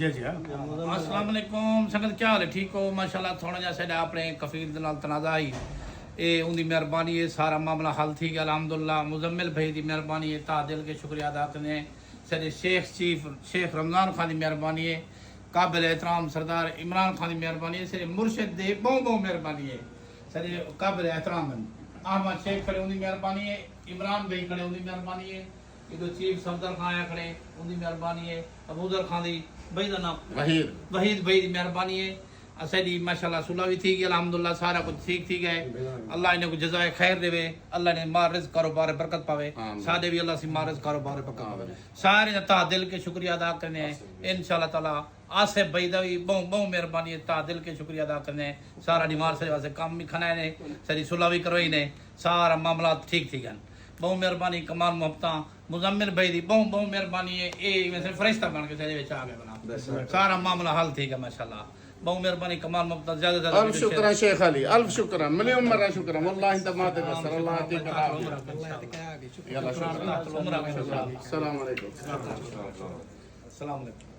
جی جی السلام علیکم سنگت کیا حال ہے ٹھیک ہو ماشاءاللہ تھوڑا جہا ساڈا اپنے کفیل دے نال تنازع آئی اے ان دی مہربانی ہے سارا معاملہ حل تھی گیا الحمدللہ مزمل بھائی دی مہربانی ہے تا دل کے شکریہ ادا کرنے ہیں سارے شیخ رمضان خان دی مہربانی ہے قابل احترام سردار عمران خان دی مہربانی ہے سارے مرشد دی بہت مہربانی ہے سارے قابل احترام ہیں احمد شیخ کھڑے ان دی مہربانی ہے عمران بھائی کھڑے ان دی مہربانی ہے یہ چیف صفدر خان آیا کھڑے ان دی مہربانی ہے ابوذر خان دی بھائی دا نام وحید بھائی دی مہربانی ہے اساڈی ماشاءاللہ صلح بھی تھی گئی الحمدللہ سارا کچھ ٹھیک تھی گئے اللہ انہیں کو جزائے خیر دے اللہ نے مال رزق کاروبار برکت پاوے سادے بھی اللہ سے مال رزق کاروبار برکت پاوے سارے نے تا دل کے شکریہ ادا کرنے ہیں انشاءاللہ تعالی آصف بھائی دا بھی بہت مہربانی ہے تا دل کے شکریہ ادا کرنے ہیں سارا نمار سے واسطے کام بھی کھنا ہے ساری صلح بھی کروائی نے سارا معاملات ٹھیک تھی گئے بہت مہربانی کمال محبتاں مزمل بھائی دی بہت مہربانی ہے اے ویسے فرشتہ بن کے سارے وچ آ گئے بنا سارا معاملہ حل تھی گیا ماشاءاللہ بہت مہربانی کمال محبتاں زیادہ زیادہ الف شکر شیخ علی الف شکر مليون مرة شکر والله انت ما تقصر الله يعطيك العافية يلا شكرا السلام عليكم السلام علیکم